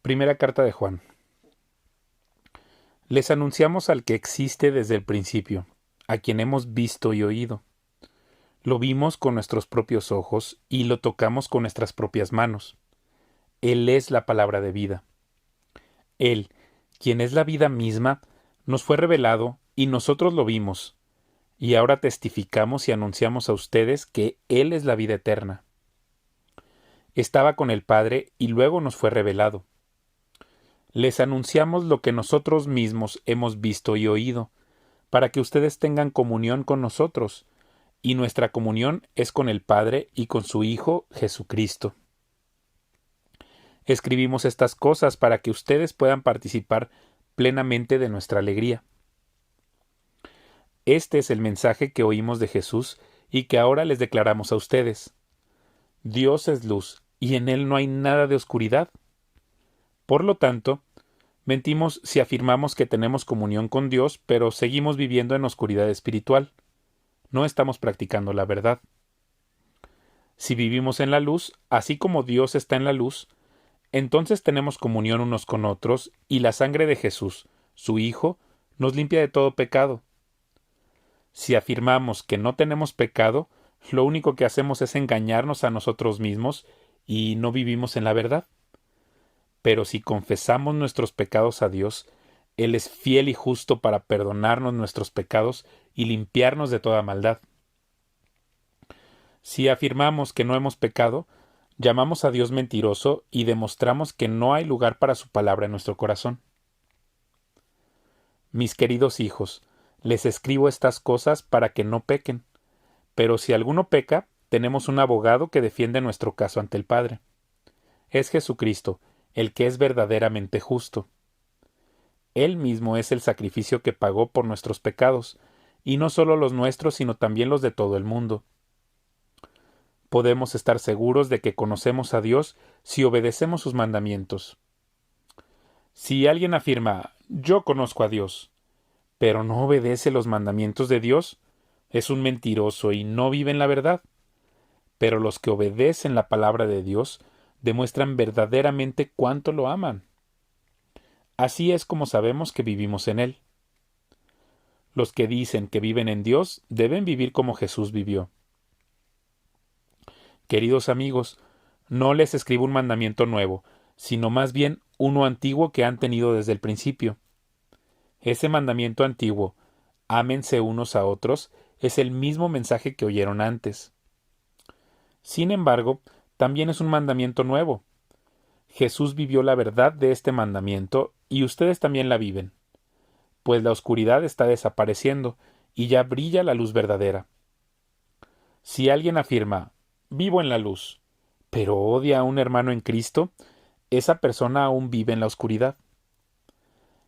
Primera carta de Juan. Les anunciamos al que existe desde el principio, a quien hemos visto y oído. Lo vimos con nuestros propios ojos y lo tocamos con nuestras propias manos. Él es la palabra de vida. Él, quien es la vida misma, nos fue revelado y nosotros lo vimos, y ahora testificamos y anunciamos a ustedes que Él es la vida eterna. Estaba con el Padre y luego nos fue revelado. Les anunciamos lo que nosotros mismos hemos visto y oído, para que ustedes tengan comunión con nosotros, y nuestra comunión es con el Padre y con su Hijo Jesucristo. Escribimos estas cosas para que ustedes puedan participar plenamente de nuestra alegría. Este es el mensaje que oímos de Jesús y que ahora les declaramos a ustedes. Dios es luz, y en Él no hay nada de oscuridad. Por lo tanto, mentimos si afirmamos que tenemos comunión con Dios, pero seguimos viviendo en oscuridad espiritual. No estamos practicando la verdad. Si vivimos en la luz, así como Dios está en la luz, entonces tenemos comunión unos con otros, y la sangre de Jesús, su Hijo, nos limpia de todo pecado. Si afirmamos que no tenemos pecado, lo único que hacemos es engañarnos a nosotros mismos y no vivimos en la verdad. Pero si confesamos nuestros pecados a Dios, Él es fiel y justo para perdonarnos nuestros pecados y limpiarnos de toda maldad. Si afirmamos que no hemos pecado, llamamos a Dios mentiroso y demostramos que no hay lugar para su palabra en nuestro corazón. Mis queridos hijos, les escribo estas cosas para que no pequen, pero si alguno peca, tenemos un abogado que defiende nuestro caso ante el Padre. Es Jesucristo, el que es verdaderamente justo. Él mismo es el sacrificio que pagó por nuestros pecados, y no solo los nuestros, sino también los de todo el mundo. Podemos estar seguros de que conocemos a Dios si obedecemos sus mandamientos. Si alguien afirma, yo conozco a Dios, pero no obedece los mandamientos de Dios, es un mentiroso y no vive en la verdad. Pero los que obedecen la palabra de Dios demuestran verdaderamente cuánto lo aman. Así es como sabemos que vivimos en Él. Los que dicen que viven en Dios deben vivir como Jesús vivió. Queridos amigos, no les escribo un mandamiento nuevo, sino más bien uno antiguo que han tenido desde el principio. Ese mandamiento antiguo, ámense unos a otros, es el mismo mensaje que oyeron antes. Sin embargo, también es un mandamiento nuevo. Jesús vivió la verdad de este mandamiento y ustedes también la viven, pues la oscuridad está desapareciendo y ya brilla la luz verdadera. Si alguien afirma, vivo en la luz, pero odia a un hermano en Cristo, esa persona aún vive en la oscuridad.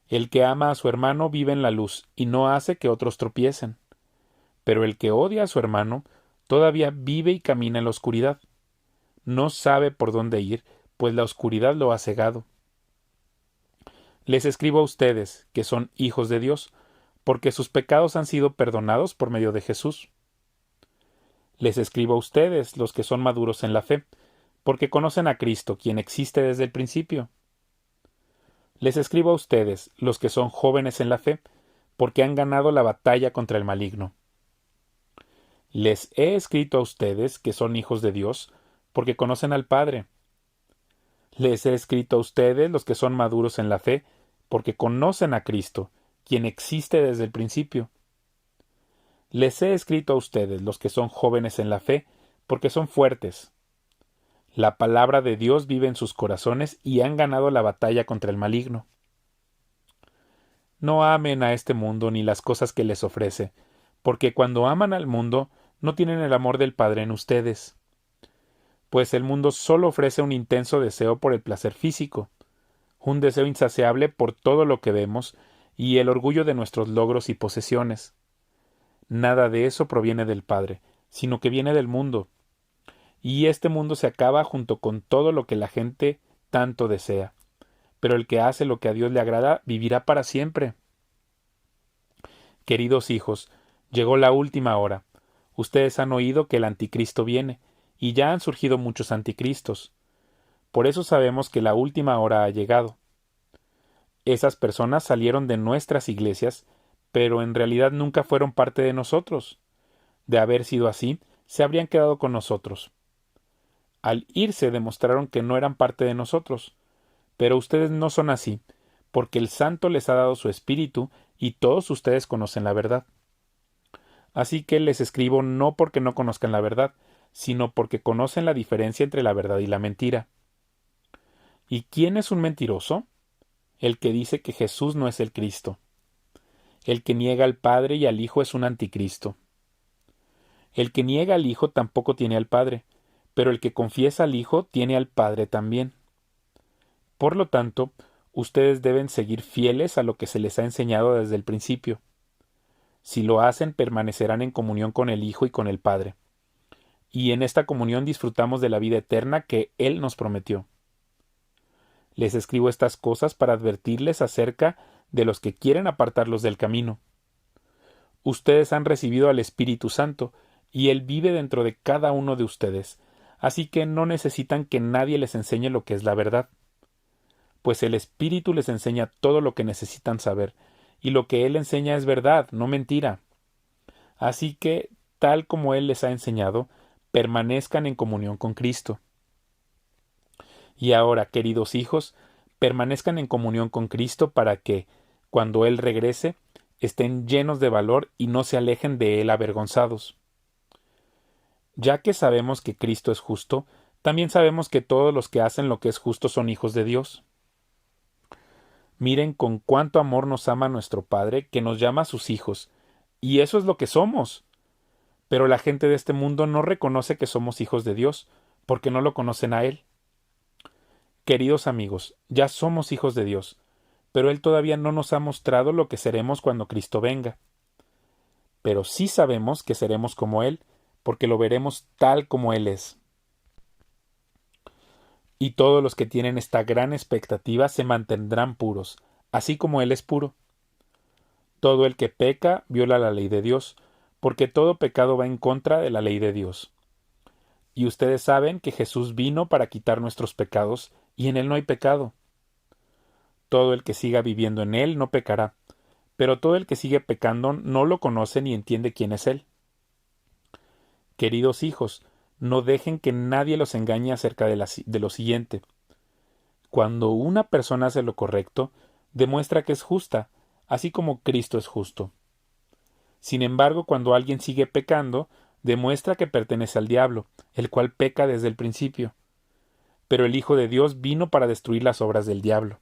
El que ama a su hermano vive en la luz y no hace que otros tropiecen. Pero el que odia a su hermano todavía vive y camina en la oscuridad. No sabe por dónde ir, pues la oscuridad lo ha cegado. Les escribo a ustedes, que son hijos de Dios, porque sus pecados han sido perdonados por medio de Jesús. Les escribo a ustedes, los que son maduros en la fe, porque conocen a Cristo, quien existe desde el principio. Les escribo a ustedes, los que son jóvenes en la fe, porque han ganado la batalla contra el maligno. Les he escrito a ustedes, que son hijos de Dios, porque conocen al Padre. Les he escrito a ustedes, los que son maduros en la fe, porque conocen a Cristo, quien existe desde el principio. Les he escrito a ustedes, los que son jóvenes en la fe, porque son fuertes. La palabra de Dios vive en sus corazones y han ganado la batalla contra el maligno. No amen a este mundo ni las cosas que les ofrece, porque cuando aman al mundo, no tienen el amor del Padre en ustedes. Pues el mundo solo ofrece un intenso deseo por el placer físico, un deseo insaciable por todo lo que vemos y el orgullo de nuestros logros y posesiones. Nada de eso proviene del Padre, sino que viene del mundo. Y este mundo se acaba junto con todo lo que la gente tanto desea. Pero el que hace lo que a Dios le agrada vivirá para siempre. Queridos hijos, llegó la última hora. Ustedes han oído que el anticristo viene, y ya han surgido muchos anticristos. Por eso sabemos que la última hora ha llegado. Esas personas salieron de nuestras iglesias, pero en realidad nunca fueron parte de nosotros. De haber sido así, se habrían quedado con nosotros. Al irse demostraron que no eran parte de nosotros. Pero ustedes no son así, porque el Santo les ha dado su Espíritu y todos ustedes conocen la verdad. Así que les escribo no porque no conozcan la verdad, sino porque conocen la diferencia entre la verdad y la mentira. ¿Y quién es un mentiroso? El que dice que Jesús no es el Cristo. El que niega al Padre y al Hijo es un anticristo. El que niega al Hijo tampoco tiene al Padre, pero el que confiesa al Hijo tiene al Padre también. Por lo tanto, ustedes deben seguir fieles a lo que se les ha enseñado desde el principio. Si lo hacen, permanecerán en comunión con el Hijo y con el Padre. Y en esta comunión disfrutamos de la vida eterna que Él nos prometió. Les escribo estas cosas para advertirles acerca de los que quieren apartarlos del camino. Ustedes han recibido al Espíritu Santo, y Él vive dentro de cada uno de ustedes, así que no necesitan que nadie les enseñe lo que es la verdad. Pues el Espíritu les enseña todo lo que necesitan saber, y lo que Él enseña es verdad, no mentira. Así que, tal como Él les ha enseñado, permanezcan en comunión con Cristo. Y ahora, queridos hijos, permanezcan en comunión con Cristo para que, cuando Él regrese, estén llenos de valor y no se alejen de Él avergonzados. Ya que sabemos que Cristo es justo, también sabemos que todos los que hacen lo que es justo son hijos de Dios. Miren con cuánto amor nos ama nuestro Padre, que nos llama a sus hijos, y eso es lo que somos. Pero la gente de este mundo no reconoce que somos hijos de Dios, porque no lo conocen a Él. Queridos amigos, ya somos hijos de Dios, pero Él todavía no nos ha mostrado lo que seremos cuando Cristo venga. Pero sí sabemos que seremos como Él, porque lo veremos tal como Él es. Y todos los que tienen esta gran expectativa se mantendrán puros, así como Él es puro. Todo el que peca viola la ley de Dios, porque todo pecado va en contra de la ley de Dios. Y ustedes saben que Jesús vino para quitar nuestros pecados, y en Él no hay pecado. Todo el que siga viviendo en Él no pecará, pero todo el que sigue pecando no lo conoce ni entiende quién es Él. Queridos hijos, no dejen que nadie los engañe acerca de lo siguiente. Cuando una persona hace lo correcto, demuestra que es justa, así como Cristo es justo. Sin embargo, cuando alguien sigue pecando, demuestra que pertenece al diablo, el cual peca desde el principio. Pero el Hijo de Dios vino para destruir las obras del diablo.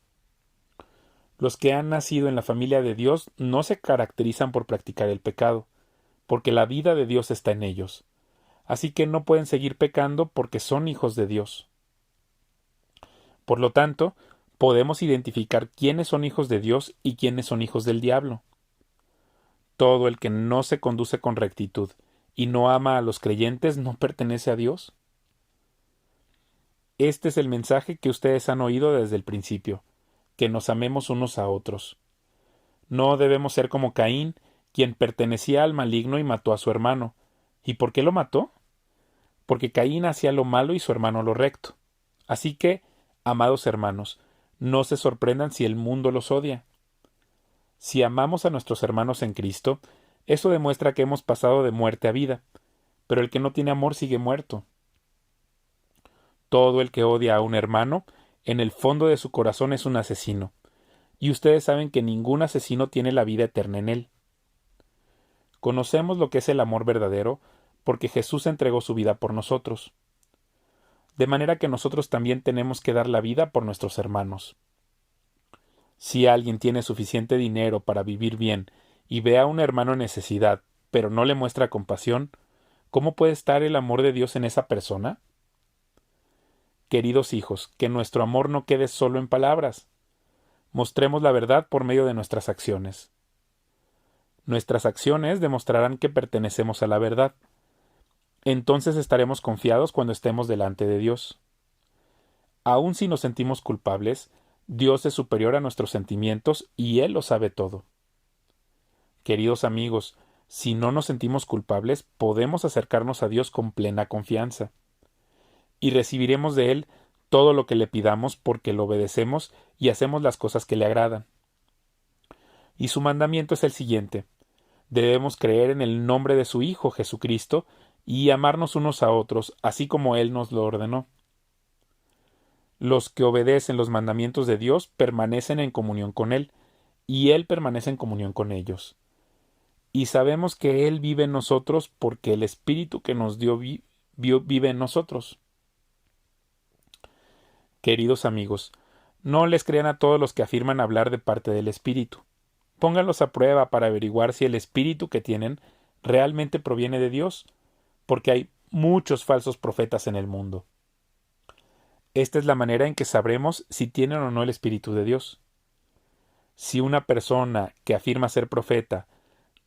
Los que han nacido en la familia de Dios no se caracterizan por practicar el pecado, porque la vida de Dios está en ellos. Así que no pueden seguir pecando porque son hijos de Dios. Por lo tanto, podemos identificar quiénes son hijos de Dios y quiénes son hijos del diablo. Todo el que no se conduce con rectitud y no ama a los creyentes no pertenece a Dios. Este es el mensaje que ustedes han oído desde el principio, que nos amemos unos a otros. No debemos ser como Caín, quien pertenecía al maligno y mató a su hermano. ¿Y por qué lo mató? Porque Caín hacía lo malo y su hermano lo recto. Así que, amados hermanos, no se sorprendan si el mundo los odia. Si amamos a nuestros hermanos en Cristo, eso demuestra que hemos pasado de muerte a vida, pero el que no tiene amor sigue muerto. Todo el que odia a un hermano, en el fondo de su corazón es un asesino, y ustedes saben que ningún asesino tiene la vida eterna en él. Conocemos lo que es el amor verdadero, porque Jesús entregó su vida por nosotros. De manera que nosotros también tenemos que dar la vida por nuestros hermanos. Si alguien tiene suficiente dinero para vivir bien y ve a un hermano en necesidad, pero no le muestra compasión, ¿cómo puede estar el amor de Dios en esa persona? Queridos hijos, que nuestro amor no quede solo en palabras. Mostremos la verdad por medio de nuestras acciones. Nuestras acciones demostrarán que pertenecemos a la verdad. Entonces estaremos confiados cuando estemos delante de Dios. Aun si nos sentimos culpables, Dios es superior a nuestros sentimientos y Él lo sabe todo. Queridos amigos, si no nos sentimos culpables, podemos acercarnos a Dios con plena confianza. Y recibiremos de Él todo lo que le pidamos porque lo obedecemos y hacemos las cosas que le agradan. Y su mandamiento es el siguiente: debemos creer en el nombre de su Hijo Jesucristo y amarnos unos a otros, así como Él nos lo ordenó. Los que obedecen los mandamientos de Dios permanecen en comunión con Él, y Él permanece en comunión con ellos. Y sabemos que Él vive en nosotros porque el Espíritu que nos dio vive en nosotros. Queridos amigos, no les crean a todos los que afirman hablar de parte del Espíritu. Pónganlos a prueba para averiguar si el Espíritu que tienen realmente proviene de Dios, porque hay muchos falsos profetas en el mundo. Esta es la manera en que sabremos si tienen o no el Espíritu de Dios. Si una persona que afirma ser profeta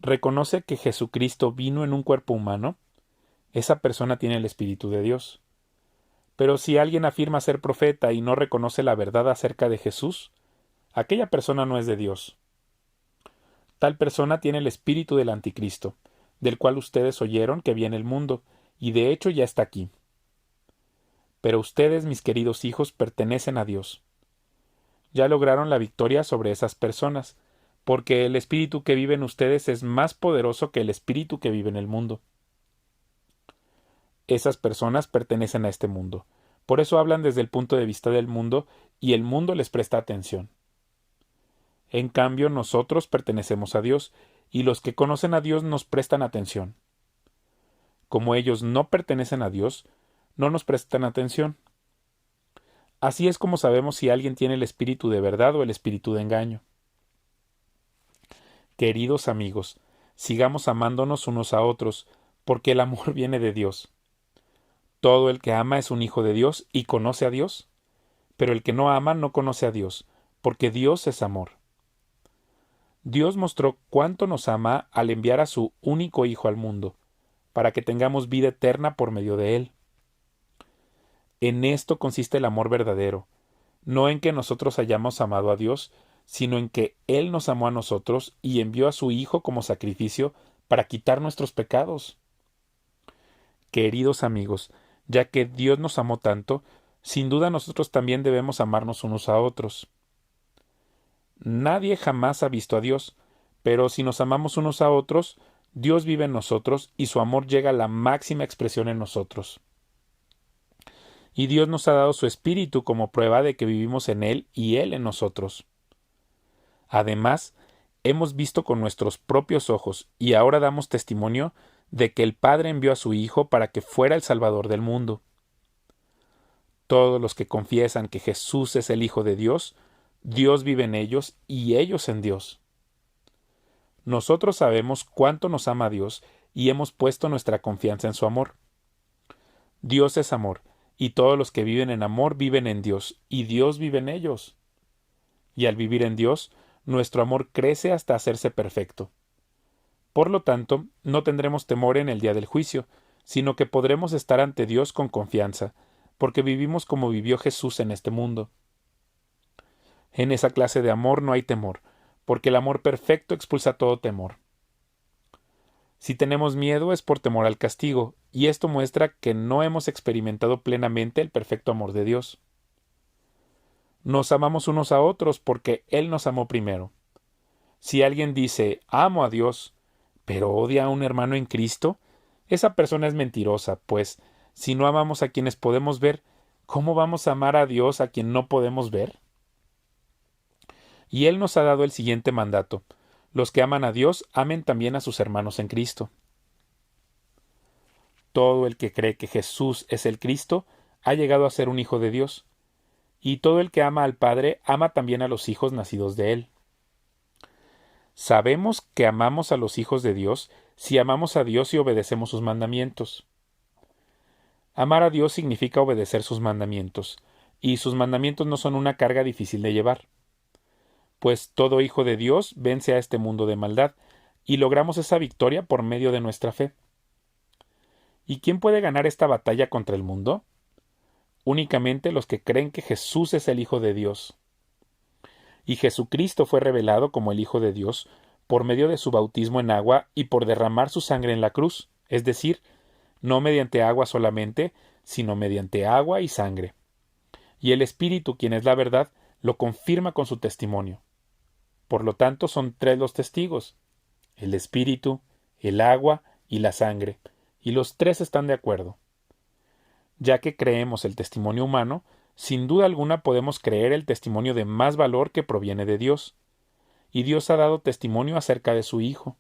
reconoce que Jesucristo vino en un cuerpo humano, esa persona tiene el Espíritu de Dios. Pero si alguien afirma ser profeta y no reconoce la verdad acerca de Jesús, aquella persona no es de Dios. Tal persona tiene el espíritu del anticristo, del cual ustedes oyeron que viene el mundo, y de hecho ya está aquí. Pero ustedes, mis queridos hijos, pertenecen a Dios. Ya lograron la victoria sobre esas personas, porque el espíritu que vive en ustedes es más poderoso que el espíritu que vive en el mundo. Esas personas pertenecen a este mundo, por eso hablan desde el punto de vista del mundo, y el mundo les presta atención. En cambio, nosotros pertenecemos a Dios, y los que conocen a Dios nos prestan atención. Como ellos no pertenecen a Dios, no nos prestan atención. Así es como sabemos si alguien tiene el espíritu de verdad o el espíritu de engaño. Queridos amigos, sigamos amándonos unos a otros, porque el amor viene de Dios. Todo el que ama es un hijo de Dios y conoce a Dios, pero el que no ama no conoce a Dios, porque Dios es amor. Dios mostró cuánto nos ama al enviar a su único Hijo al mundo, para que tengamos vida eterna por medio de Él. En esto consiste el amor verdadero, no en que nosotros hayamos amado a Dios, sino en que Él nos amó a nosotros y envió a su Hijo como sacrificio para quitar nuestros pecados. Queridos amigos, ya que Dios nos amó tanto, sin duda nosotros también debemos amarnos unos a otros. Nadie jamás ha visto a Dios, pero si nos amamos unos a otros, Dios vive en nosotros y su amor llega a la máxima expresión en nosotros. Y Dios nos ha dado su Espíritu como prueba de que vivimos en Él y Él en nosotros. Además, hemos visto con nuestros propios ojos y ahora damos testimonio de que el Padre envió a su Hijo para que fuera el Salvador del mundo. Todos los que confiesan que Jesús es el Hijo de Dios, Dios vive en ellos y ellos en Dios. Nosotros sabemos cuánto nos ama Dios y hemos puesto nuestra confianza en su amor. Dios es amor, y todos los que viven en amor viven en Dios, y Dios vive en ellos. Y al vivir en Dios, nuestro amor crece hasta hacerse perfecto. Por lo tanto, no tendremos temor en el día del juicio, sino que podremos estar ante Dios con confianza, porque vivimos como vivió Jesús en este mundo. En esa clase de amor no hay temor, porque el amor perfecto expulsa todo temor. Si tenemos miedo es por temor al castigo, y esto muestra que no hemos experimentado plenamente el perfecto amor de Dios. Nos amamos unos a otros porque Él nos amó primero. Si alguien dice, amo a Dios, pero odia a un hermano en Cristo, esa persona es mentirosa, pues, si no amamos a quienes podemos ver, ¿cómo vamos a amar a Dios a quien no podemos ver? Y Él nos ha dado el siguiente mandato: los que aman a Dios, amen también a sus hermanos en Cristo. Todo el que cree que Jesús es el Cristo, ha llegado a ser un hijo de Dios, y todo el que ama al Padre, ama también a los hijos nacidos de Él. Sabemos que amamos a los hijos de Dios si amamos a Dios y obedecemos sus mandamientos. Amar a Dios significa obedecer sus mandamientos, y sus mandamientos no son una carga difícil de llevar. Pues todo hijo de Dios vence a este mundo de maldad, y logramos esa victoria por medio de nuestra fe. ¿Y quién puede ganar esta batalla contra el mundo? Únicamente los que creen que Jesús es el Hijo de Dios. Y Jesucristo fue revelado como el Hijo de Dios por medio de su bautismo en agua y por derramar su sangre en la cruz, es decir, no mediante agua solamente, sino mediante agua y sangre. y el Espíritu, quien es la verdad, lo confirma con su testimonio. Por lo tanto, son tres los testigos: el Espíritu, el agua y la sangre, y los tres están de acuerdo. Ya que creemos el testimonio humano, sin duda alguna podemos creer el testimonio de más valor que proviene de Dios, y Dios ha dado testimonio acerca de su Hijo.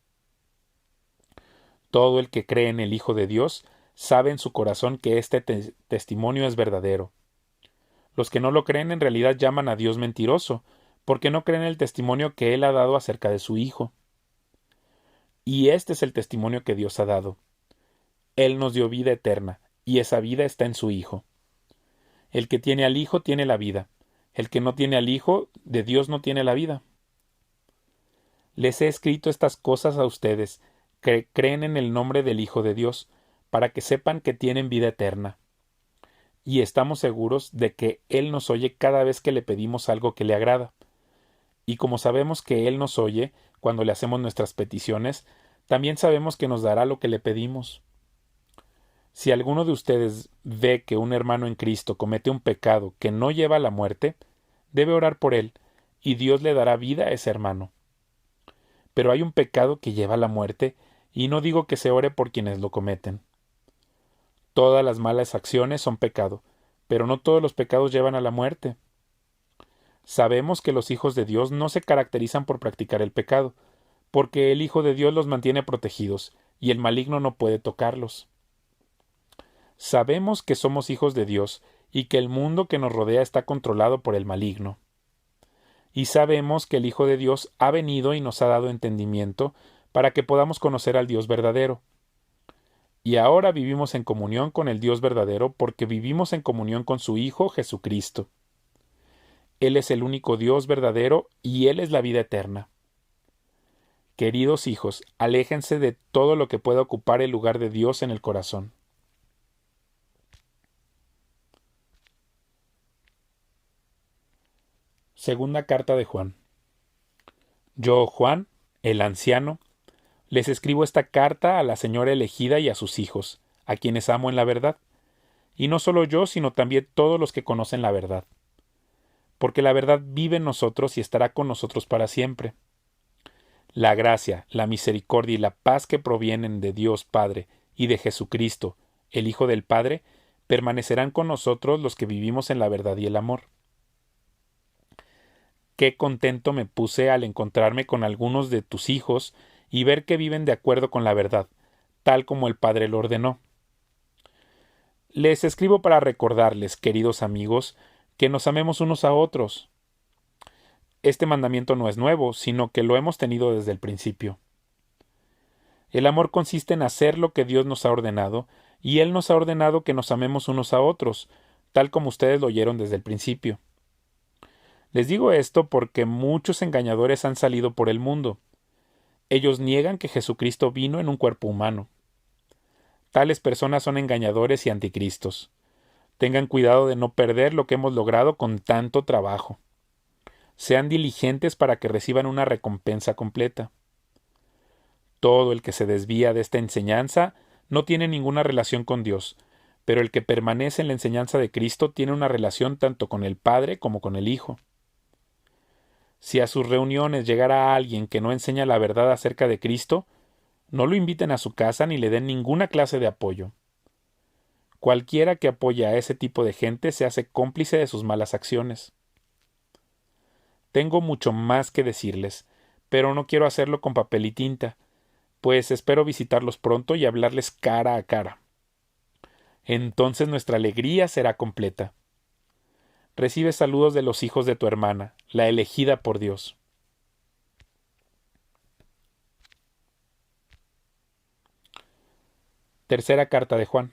Todo el que cree en el Hijo de Dios sabe en su corazón que este testimonio es verdadero. Los que no lo creen en realidad llaman a Dios mentiroso, porque no creen el testimonio que Él ha dado acerca de su Hijo. Y este es el testimonio que Dios ha dado. Él nos dio vida eterna, y esa vida está en su Hijo. El que tiene al Hijo tiene la vida. El que no tiene al Hijo de Dios no tiene la vida. Les he escrito estas cosas a ustedes, que creen en el nombre del Hijo de Dios, para que sepan que tienen vida eterna. Y estamos seguros de que Él nos oye cada vez que le pedimos algo que le agrada. Y como sabemos que Él nos oye cuando le hacemos nuestras peticiones, también sabemos que nos dará lo que le pedimos. Si alguno de ustedes ve que un hermano en Cristo comete un pecado que no lleva a la muerte, debe orar por él, y Dios le dará vida a ese hermano. Pero hay un pecado que lleva a la muerte, y no digo que se ore por quienes lo cometen. Todas las malas acciones son pecado, pero no todos los pecados llevan a la muerte. Sabemos que los hijos de Dios no se caracterizan por practicar el pecado, porque el Hijo de Dios los mantiene protegidos, y el maligno no puede tocarlos. Sabemos que somos hijos de Dios y que el mundo que nos rodea está controlado por el maligno. Y sabemos que el Hijo de Dios ha venido y nos ha dado entendimiento para que podamos conocer al Dios verdadero. Y ahora vivimos en comunión con el Dios verdadero porque vivimos en comunión con su Hijo Jesucristo. Él es el único Dios verdadero y Él es la vida eterna. Queridos hijos, aléjense de todo lo que pueda ocupar el lugar de Dios en el corazón. Segunda carta de Juan. Yo, Juan, el anciano, les escribo esta carta a la señora elegida y a sus hijos, a quienes amo en la verdad, y no solo yo, sino también todos los que conocen la verdad. Porque la verdad vive en nosotros y estará con nosotros para siempre. La gracia, la misericordia y la paz que provienen de Dios Padre y de Jesucristo, el Hijo del Padre, permanecerán con nosotros los que vivimos en la verdad y el amor. Qué contento me puse al encontrarme con algunos de tus hijos y ver que viven de acuerdo con la verdad, tal como el Padre lo ordenó. Les escribo para recordarles, queridos amigos, que nos amemos unos a otros. Este mandamiento no es nuevo, sino que lo hemos tenido desde el principio. El amor consiste en hacer lo que Dios nos ha ordenado, y Él nos ha ordenado que nos amemos unos a otros, tal como ustedes lo oyeron desde el principio. Les digo esto porque muchos engañadores han salido por el mundo. Ellos niegan que Jesucristo vino en un cuerpo humano. Tales personas son engañadores y anticristos. Tengan cuidado de no perder lo que hemos logrado con tanto trabajo. Sean diligentes para que reciban una recompensa completa. Todo el que se desvía de esta enseñanza no tiene ninguna relación con Dios, pero el que permanece en la enseñanza de Cristo tiene una relación tanto con el Padre como con el Hijo. Si a sus reuniones llegara alguien que no enseña la verdad acerca de Cristo, no lo inviten a su casa ni le den ninguna clase de apoyo. Cualquiera que apoye a ese tipo de gente se hace cómplice de sus malas acciones. Tengo mucho más que decirles, pero no quiero hacerlo con papel y tinta, pues espero visitarlos pronto y hablarles cara a cara. Entonces nuestra alegría será completa. Recibe saludos de los hijos de tu hermana, la elegida por Dios. Tercera carta de Juan.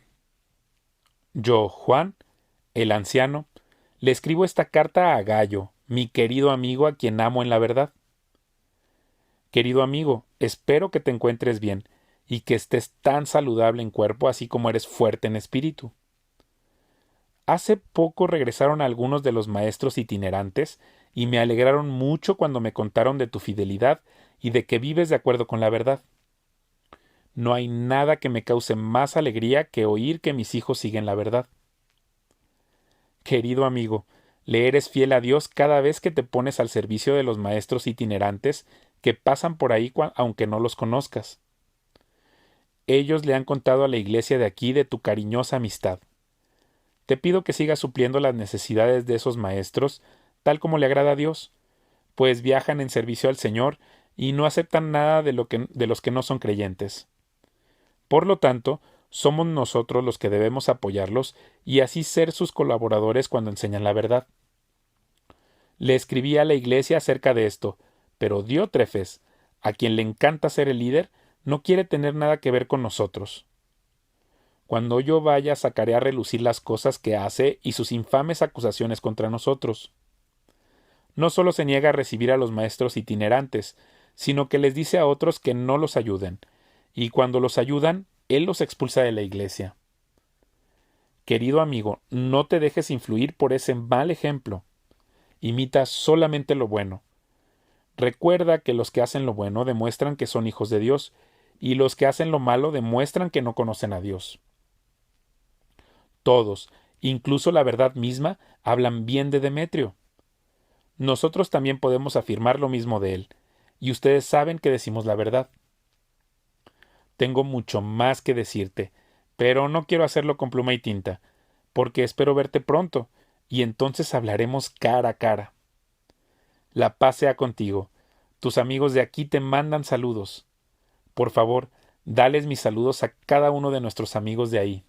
Yo, Juan, el anciano, le escribo esta carta a Gayo, mi querido amigo a quien amo en la verdad. Querido amigo, espero que te encuentres bien y que estés tan saludable en cuerpo así como eres fuerte en espíritu. Hace poco regresaron algunos de los maestros itinerantes y me alegraron mucho cuando me contaron de tu fidelidad y de que vives de acuerdo con la verdad. No hay nada que me cause más alegría que oír que mis hijos siguen la verdad. Querido amigo, Le eres fiel a Dios cada vez que te pones al servicio de los maestros itinerantes que pasan por ahí aunque no los conozcas. Ellos le han contado a la iglesia de aquí de tu cariñosa amistad. Te pido que sigas supliendo las necesidades de esos maestros, tal como le agrada a Dios, pues viajan en servicio al Señor y no aceptan nada de los que no son creyentes. Por lo tanto, somos nosotros los que debemos apoyarlos y así ser sus colaboradores cuando enseñan la verdad. Le escribí a la iglesia acerca de esto, pero Diótrefes, a quien le encanta ser el líder, no quiere tener nada que ver con nosotros. Cuando yo vaya sacaré a relucir las cosas que hace y sus infames acusaciones contra nosotros. No solo se niega a recibir a los maestros itinerantes, sino que les dice a otros que no los ayuden, y cuando los ayudan, él los expulsa de la iglesia. Querido amigo, no te dejes influir por ese mal ejemplo. Imita solamente lo bueno. Recuerda que los que hacen lo bueno demuestran que son hijos de Dios, y los que hacen lo malo demuestran que no conocen a Dios. Todos, incluso la verdad misma, hablan bien de Demetrio. Nosotros también podemos afirmar lo mismo de él, y ustedes saben que decimos la verdad. Tengo mucho más que decirte, pero no quiero hacerlo con pluma y tinta, porque espero verte pronto, y entonces hablaremos cara a cara. La paz sea contigo. Tus amigos de aquí te mandan saludos. Por favor, dales mis saludos a cada uno de nuestros amigos de ahí.